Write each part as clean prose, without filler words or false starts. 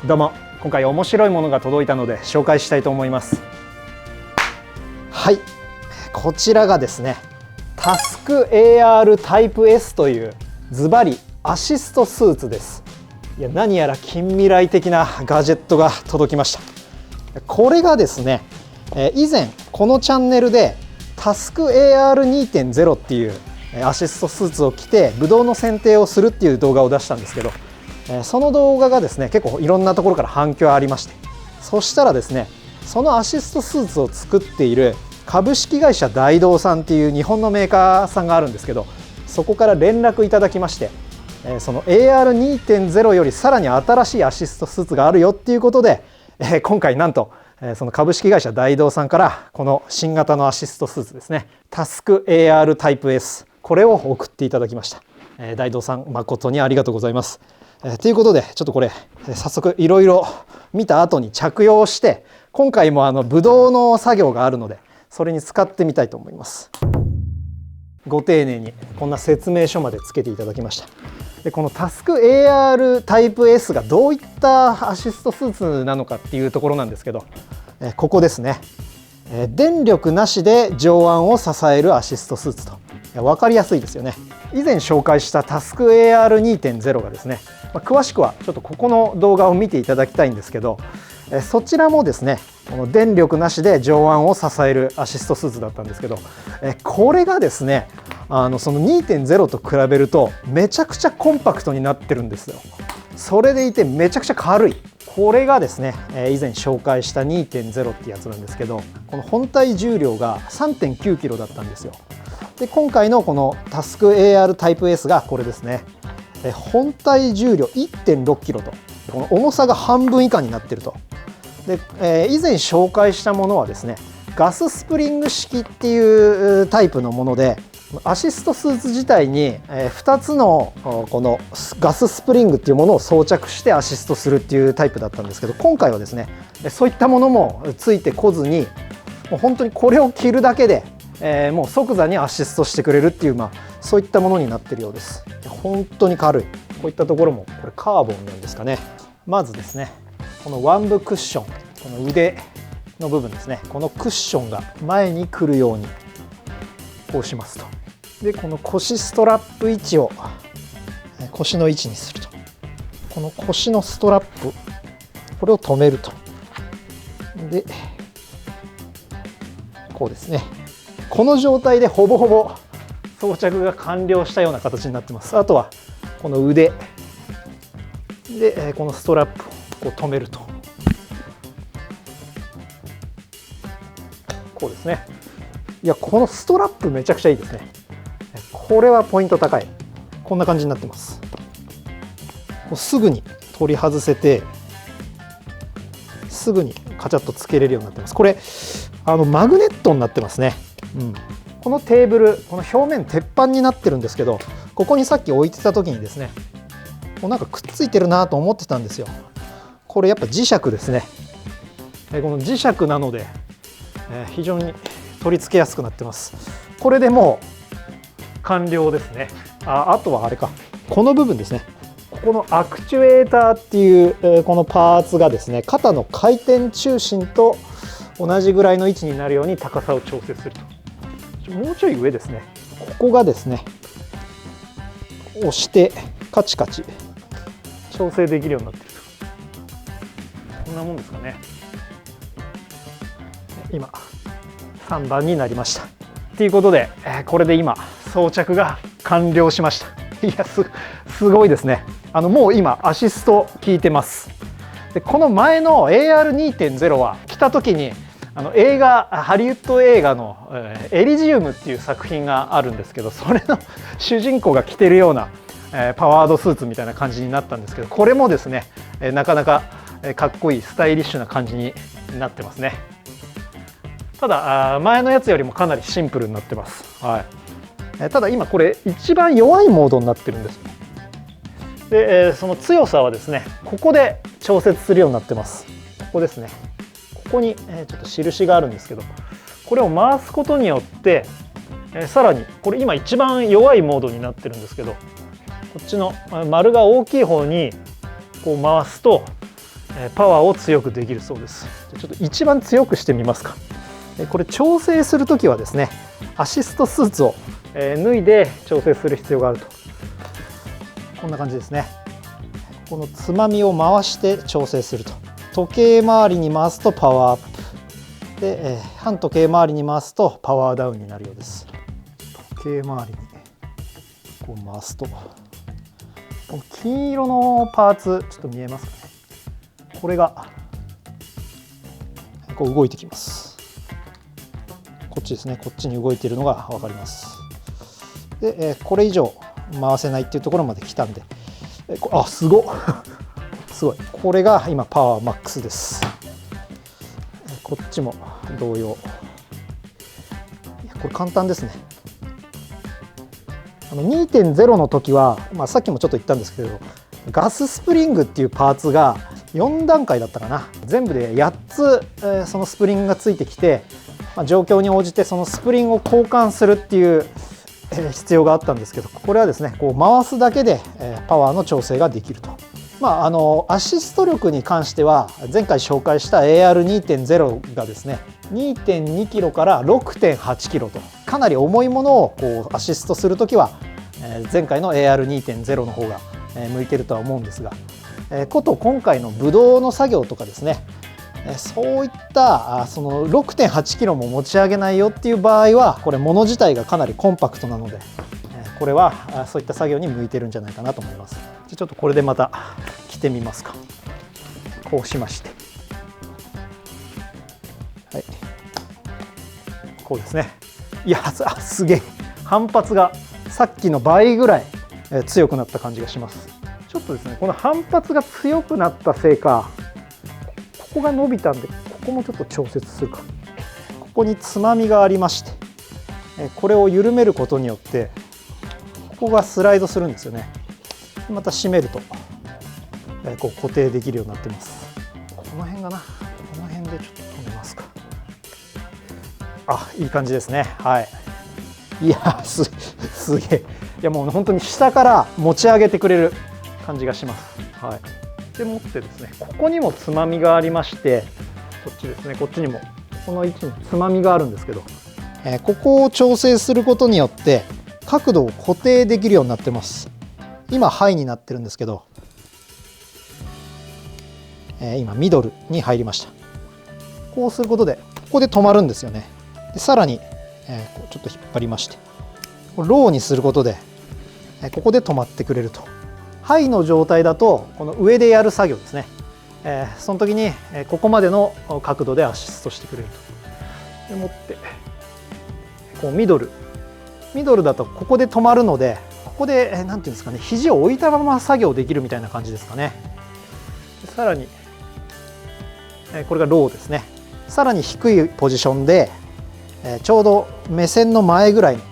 どうも、今回面白いものが届いたので紹介したいと思います。はい、こちらがですね、タスク AR タイプ S というズバリアシストスーツです。いや、何やら近未来的なガジェットが届きました。これがですね、以前このチャンネルでタスク AR2.0 っていうアシストスーツを着てブドウの剪定をするっていう動画を出したんですけど、その動画がですね、結構いろんなところから反響ありまして、そしたらですね、そのアシストスーツを作っている株式会社大同さんっていう日本のメーカーさんがあるんですけど、そこから連絡いただきまして、その AR2.0 よりさらに新しいアシストスーツがあるよっていうことで、今回なんとその株式会社大同さんからこの新型のアシストスーツですね、タスク AR タイプ S、 これを送っていただきました。大同さん誠にありがとうございます。ということで、ちょっとこれ早速いろいろ見た後に着用して、今回もブドウの作業があるのでそれに使ってみたいと思います。ご丁寧にこんな説明書までつけていただきました。でこのタスク AR タイプ S がどういったアシストスーツなのかっていうところなんですけど、ここですね、電力なしで上腕を支えるアシストスーツと。分かりやすいですよね。以前紹介したタスク AR2.0 がですね、詳しくはちょっとここの動画を見ていただきたいんですけど、そちらもですね、この電力なしで上腕を支えるアシストスーツだったんですけど、これがですね、その 2.0 と比べるとめちゃくちゃコンパクトになってるんですよ。それでいてめちゃくちゃ軽い。これがですね、以前紹介した 2.0 ってやつなんですけど、この本体重量が 3.9 キロだったんですよ。で今回のこのタスク AR タイプ S がこれですね、本体重量 1.6 キロと、この重さが半分以下になっていると。で、以前紹介したものはですね、ガススプリング式っていうタイプのもので、アシストスーツ自体に2つのこのガススプリングっていうものを装着してアシストするっていうタイプだったんですけど、今回はですね、そういったものもついてこずに、もう本当にこれを着るだけでもう即座にアシストしてくれるっていう、そういったものになっているようです。本当に軽い。こういったところもこれカーボンなんですかね。まずですね、このワン部クッション、この腕の部分ですね、このクッションが前に来るようにこうしますと。でこの腰ストラップ位置を腰の位置にすると。この腰のストラップ、これを止めると。でこうですね、この状態でほぼほぼ装着が完了したような形になってます。あとはこの腕でこのストラップをこう止めると。こうですね。いや、このストラップめちゃくちゃいいですね。これはポイント高い。こんな感じになってます。すぐに取り外せて、すぐにカチャッとつけれるようになってます。これマグネットになってますね。このテーブル、この表面鉄板になってるんですけど、ここにさっき置いてた時にですね、もうなんかくっついてるなと思ってたんですよ。これやっぱ磁石ですね。この磁石なので非常に取り付けやすくなってます。これでもう完了ですね。あとはあれか、この部分ですね。ここのアクチュエーターっていうこのパーツがですね、肩の回転中心と同じぐらいの位置になるように高さを調節すると。もうちょい上ですね。ここがですね、押してカチカチ調整できるようになっていると。こんなもんですかね。今3番になりました。ということで、これで今装着が完了しました。いや、すごいですね。もう今アシスト効いてます。でこの前の AR2.0 は来た時にハリウッド映画の「エリジウム」っていう作品があるんですけど、それの主人公が着てるようなパワードスーツみたいな感じになったんですけど、これもですね、なかなかかっこいいスタイリッシュな感じになってますね。ただ前のやつよりもかなりシンプルになってます。ただ今これ一番弱いモードになってるんです。でその強さはですね、ここで調節するようになってます。ここですね。ここにちょっと印があるんですけど、これを回すことによってさらにこれ今一番弱いモードになってるんですけど、こっちの丸が大きい方にこう回すとパワーを強くできるそうです。ちょっと一番強くしてみますか。これ調整するときはですね、アシストスーツを脱いで調整する必要があると。こんな感じですね。このつまみを回して調整すると。時計回りに回すとパワーアップで、反時計回りに回すとパワーダウンになるようです。時計回りにこう回すと、この金色のパーツちょっと見えますかね。これがこう動いてきます。こっちですね、こっちに動いているのが分かります。で、これ以上回せないっていうところまで来たんで、あ、すごっすごい。これが今パワーマックスです。こっちも同様。これ簡単ですね。2.0 の時は、さっきもちょっと言ったんですけど、ガススプリングっていうパーツが4段階だったかな。全部で8つ、そのスプリングがついてきて、状況に応じてそのスプリングを交換するっていう必要があったんですけど、これはですね、こう回すだけでパワーの調整ができると。アシスト力に関しては前回紹介した AR2.0 がですね 2.2 キロから6.8 キロと、かなり重いものをこうアシストするときは前回の AR2.0 の方が向いてるとは思うんですが、こと今回のブドウの作業とかですね、そういったその 6.8 キロも持ち上げないよっていう場合は、これ物自体がかなりコンパクトなので、これはそういった作業に向いてるんじゃないかなと思います。ちょっとこれでまた着てみますか。こうしまして、はい、こうですね。いや、すげえ反発がさっきの倍ぐらい強くなった感じがします。ちょっとですね、この反発が強くなったせいか、ここが伸びたんで、ここもちょっと調節するか。ここにつまみがありまして、これを緩めることによってここがスライドするんですよね。また締めるとこう固定できるようになってます。この辺がな、この辺でちょっと止めますか。あ、いい感じですね。はい。いや、すげえ。いや、もう本当に下から持ち上げてくれる感じがします。はい。でもってですね、ここにもつまみがありまして、こっちですね、こっちにもこの位置につまみがあるんですけど、ここを調整することによって角度を固定できるようになってます。今ハイになってるんですけど、今ミドルに入りました。こうすることでここで止まるんですよね。でさらに、ちょっと引っ張りまして、ローにすることでここで止まってくれると。ハイの状態だとこの上でやる作業ですね、その時にここまでの角度でアシストしてくれると。でもってこうミドルだとここで止まるので、ここで何ていうんですかね、肘を置いたまま作業できるみたいな感じですかね。さらにこれがローですね。さらに低いポジションでちょうど目線の前ぐらいの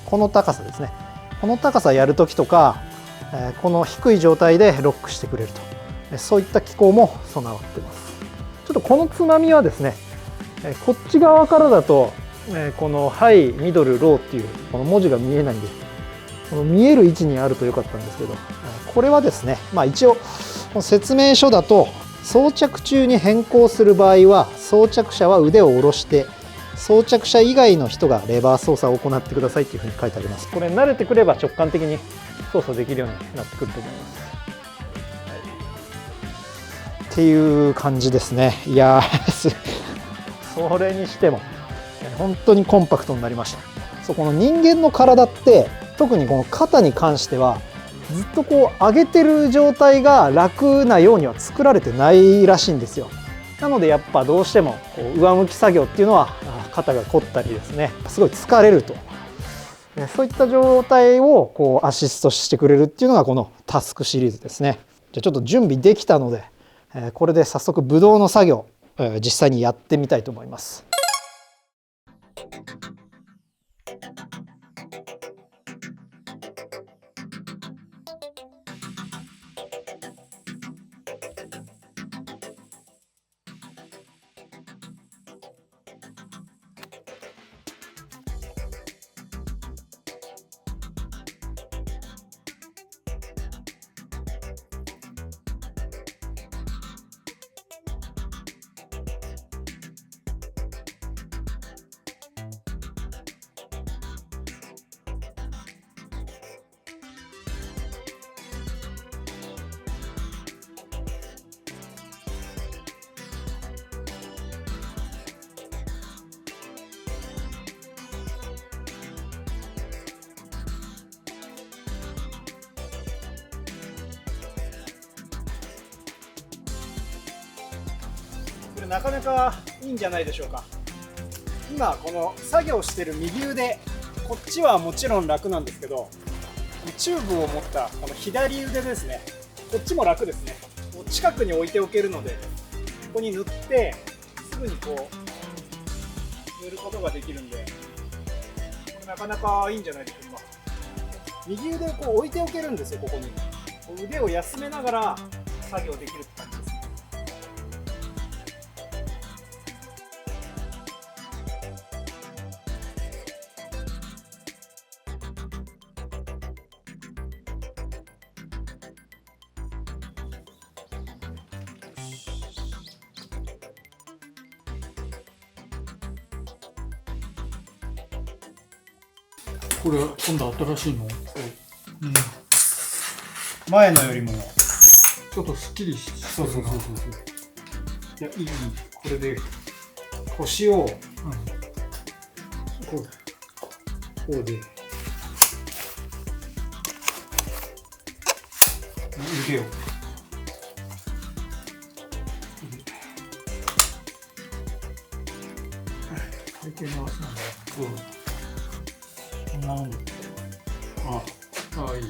この高さですね。この高さやるときとか、この低い状態でロックしてくれると、そういった機構も備わっています。ちょっとこのつまみはですね、こっち側からだとこのハイ、ミドル、ローっていうこの文字が見えないんで、この見える位置にあると良かったんですけど、これはですね、一応説明書だと装着中に変更する場合は装着者は腕を下ろして装着者以外の人がレバー操作を行ってくださいっていうふうに書いてあります。これ慣れてくれば直感的に操作できるようになってくると思います。っていう感じですね。いやそれにしても本当にコンパクトになりました。そう、この人間の体って特にこの肩に関してはずっとこう上げてる状態が楽なようには作られてないらしいんですよ。なのでやっぱどうしてもこう上向き作業っていうのは肩が凝ったりですね、すごい疲れると、そういった状態をこうアシストしてくれるっていうのがこのタスクシリーズですね。じゃあちょっと準備できたのでこれで早速ブドウの作業実際にやってみたいと思います。れなかなかいいんじゃないでしょうか。今この作業してる右腕、こっちはもちろん楽なんですけど、チューブを持ったこの左腕ですね、こっちも楽ですね。近くに置いておけるので、ここに塗ってすぐにこう塗ることができるんで、これなかなかいいんじゃないでしょうか。右腕をこう置いておけるんですよ。ここに腕を休めながら作業できるって感じですね。これ今度新しいの？前のよりもちょっとすっきりしそう。いや、いい。これで腰を、こうで腕を体型の足なんだ。こんなもんで。ああいい。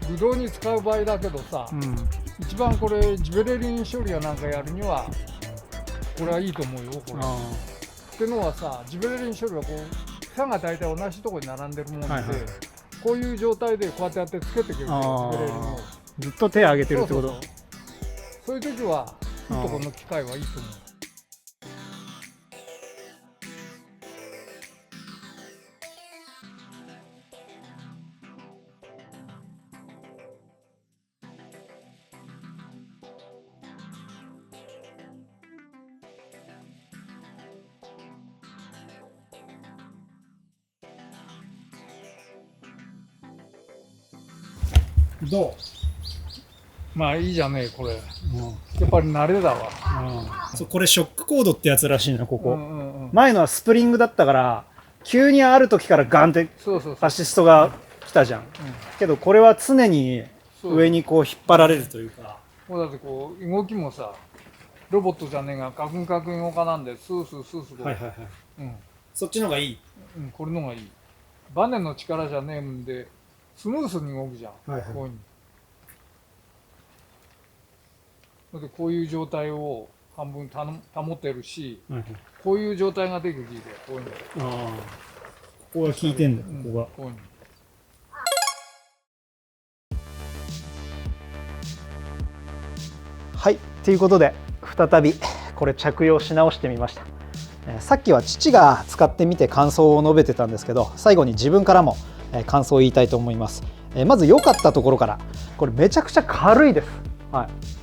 ぶどうに使う場合だけどさ、一番これジベレリン処理やなんかやるにはこれはいいと思うよ。これってのはさ、ジベレリン処理はこう房が大体同じところに並んでるもんで、こういう状態でこうやってやってつけてくれるジベレリンをずっと手を上げてるってこと。そういう時はいいところの機械はいいと思う。どう？まあいいじゃねえこれ。やっぱり慣れだわ。そう、これショックコードってやつらしいの、ここ。前のはスプリングだったから、急にある時からガンってアシストが来たじゃん。けどこれは常に上にこう引っ張られるというか。だってこう動きもさ、ロボットじゃねえがカクンカクン動かなんでスースースースー。そっちのがいい。これのがいい。バネの力じゃねえもんでスムースに動くじゃん。こういうふうに。でこういう状態を半分保てるし、こういう状態ができるで、こういうの。ここが効いてんだ、ここが。こういうの。はい、ということで再びこれ着用し直してみました。さっきは父が使ってみて感想を述べてたんですけど、最後に自分からも感想を言いたいと思います。まず良かったところから、これめちゃくちゃ軽いです。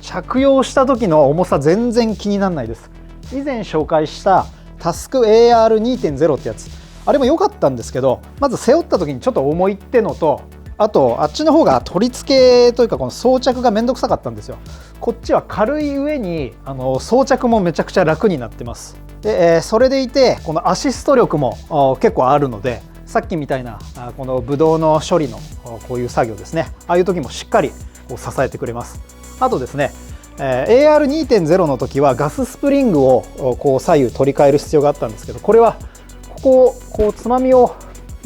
着用した時の重さ全然気にならないです。以前紹介したタスク AR2.0 ってやつ、あれも良かったんですけど、まず背負った時にちょっと重いってのと、あとあっちの方が取り付けというかこの装着がめんどくさかったんですよ。こっちは軽い上に装着もめちゃくちゃ楽になってます。で、それでいてこのアシスト力も結構あるので、さっきみたいなこのブドウの処理のこういう作業ですね、ああいう時もしっかりこう支えてくれます。あとですね、AR2.0 の時はガススプリングをこう左右取り替える必要があったんですけど、これはここをこうつまみを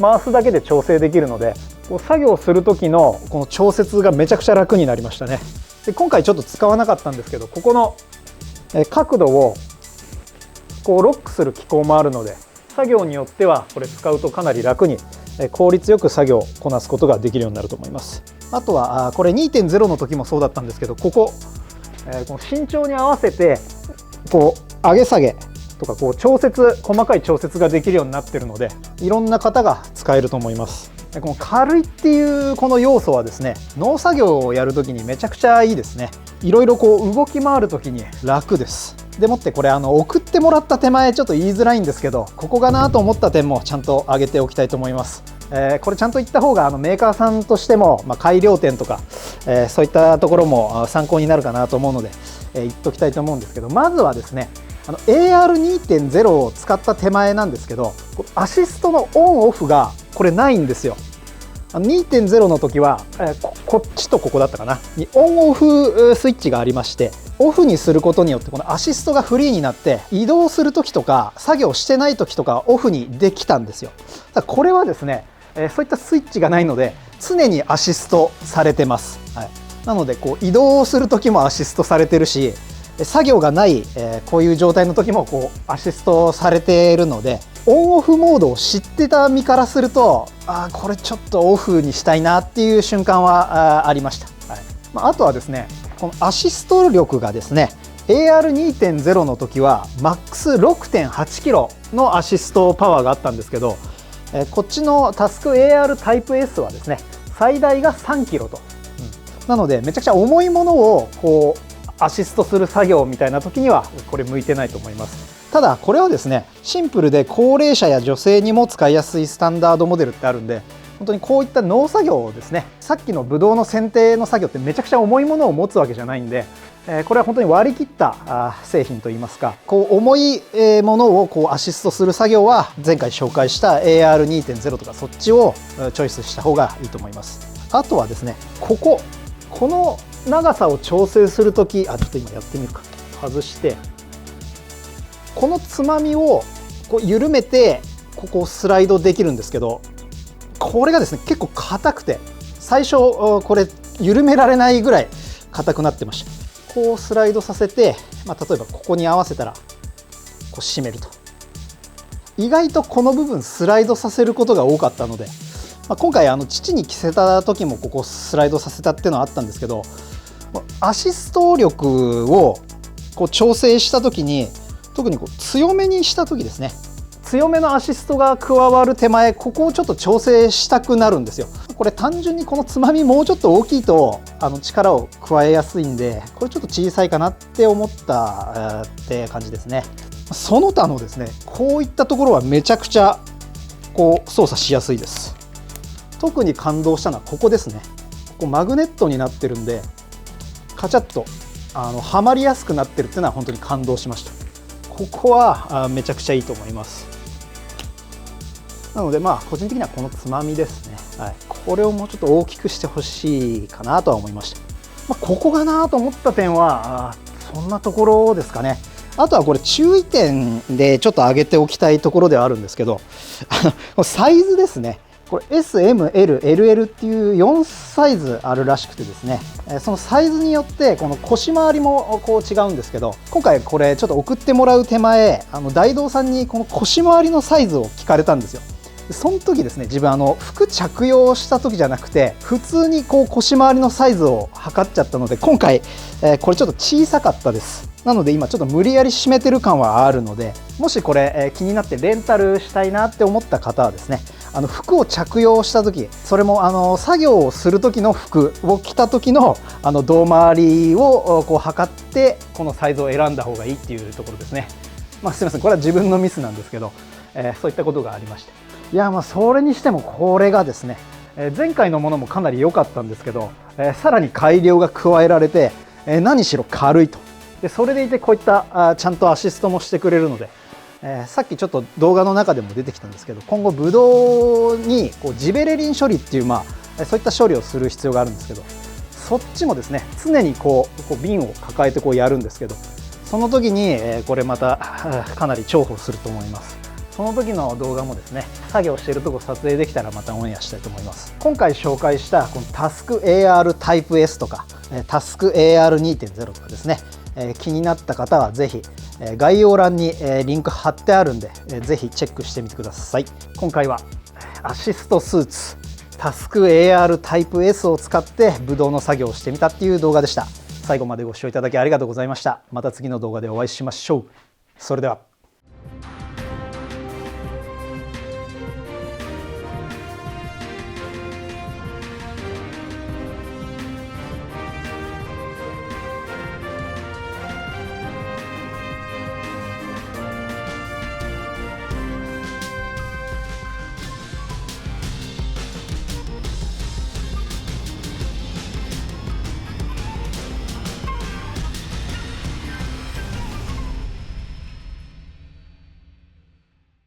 回すだけで調整できるので、こう作業する時のこの調節がめちゃくちゃ楽になりましたね。で、今回ちょっと使わなかったんですけど、ここの角度をこうロックする機構もあるので、作業によってはこれ使うとかなり楽に効率よく作業をこなすことができるようになると思います。あとはこれ 2.0 の時もそうだったんですけど、この身長に合わせてこう上げ下げとかこう細かい調節ができるようになってるので、いろんな方が使えると思います。でこの軽いっていうこの要素はですね、農作業をやるときにめちゃくちゃいいですね。いろいろこう動き回るときに楽です。でもってこれ送ってもらった手前ちょっと言いづらいんですけど、ここがなと思った点もちゃんと挙げておきたいと思います。これちゃんと言った方がメーカーさんとしても、改良点とか、そういったところも参考になるかなと思うので、言っときたいと思うんですけど、まずはですねAR2.0 を使った手前なんですけど、アシストのオンオフがこれないんですよ。2.0 の時はこっちとここだったかなにオンオフスイッチがありまして、オフにすることによってこのアシストがフリーになって移動する時とか作業してない時とかオフにできたんですよ。ただこれはですね、そういったスイッチがないので常にアシストされてます。はい、なのでこう移動する時もアシストされてるし、作業がない、こういう状態の時もこうアシストされているので、オンオフモードを知ってた身からすると、これちょっとオフにしたいなっていう瞬間はありました。はい、あとはですね、このアシスト力がですね AR2.0 の時はマックス 6.8 キロのアシストパワーがあったんですけど、こっちのタスク AR タイプ S はですね最大が3キロと、なのでめちゃくちゃ重いものをこうアシストする作業みたいな時にはこれ向いてないと思います。ただこれはですねシンプルで高齢者や女性にも使いやすいスタンダードモデルってあるんで、本当にこういった農作業をですね、さっきのブドウの剪定の作業ってめちゃくちゃ重いものを持つわけじゃないんで、これは本当に割り切った製品といいますか、こう重いものをこうアシストする作業は前回紹介した AR2.0 とかそっちをチョイスした方がいいと思います。あとはですね、この長さを調整するとき、ちょっと今やってみるか、外してこのつまみをこう緩めてここをスライドできるんですけど、これがですね結構硬くて最初これ緩められないぐらい硬くなってました。こうスライドさせて、例えばここに合わせたらこう締めると、意外とこの部分スライドさせることが多かったので、今回父に着せた時もここスライドさせたっていうのはあったんですけど、アシスト力をこう調整した時に特にこう強めにした時ですね、強めのアシストが加わる手前、ここをちょっと調整したくなるんですよ。これ単純にこのつまみもうちょっと大きいと力を加えやすいんで、これちょっと小さいかなって思ったって感じですね。その他のですねこういったところはめちゃくちゃこう操作しやすいです。特に感動したのはここですね。ここマグネットになってるんでカチャッとはまりやすくなってるっていうのは本当に感動しました。ここはめちゃくちゃいいと思います。なので個人的にはこのつまみですね、はい、これをもうちょっと大きくしてほしいかなとは思いました。ここがなと思った点はそんなところですかね。あとはこれ注意点でちょっと挙げておきたいところではあるんですけど、サイズですね。これ S、M、L、LL っていう4サイズあるらしくてですね、そのサイズによってこの腰回りもこう違うんですけど、今回これちょっと送ってもらう手前大道さんにこの腰回りのサイズを聞かれたんですよ。その時ですね、自分服着用した時じゃなくて普通にこう腰回りのサイズを測っちゃったので、今回これちょっと小さかったです。なので今ちょっと無理やり締めてる感はあるので、もしこれ気になってレンタルしたいなって思った方はですね、服を着用した時、それも作業をする時の服を着た時の胴回りをこう測ってこのサイズを選んだ方がいいっていうところですね。すいません、これは自分のミスなんですけど、そういったことがありました。いやそれにしてもこれがですね、前回のものもかなり良かったんですけど、さらに改良が加えられて、何しろ軽いと。でそれでいてこういったちゃんとアシストもしてくれるので、さっきちょっと動画の中でも出てきたんですけど、今後ブドウにこうジベレリン処理っていうそういった処理をする必要があるんですけど、そっちもですね常にこう瓶を抱えてこうやるんですけど、その時にこれまたかなり重宝すると思います。その時の動画もですね、作業しているとこ撮影できたらまたオンエアしたいと思います。今回紹介したこのタスク AR タイプ S とかタスク AR2.0 とかですね、気になった方はぜひ概要欄にリンク貼ってあるんで、ぜひチェックしてみてください。今回はアシストスーツタスク AR タイプ S を使ってブドウの作業をしてみたっていう動画でした。最後までご視聴いただきありがとうございました。また次の動画でお会いしましょう。それでは。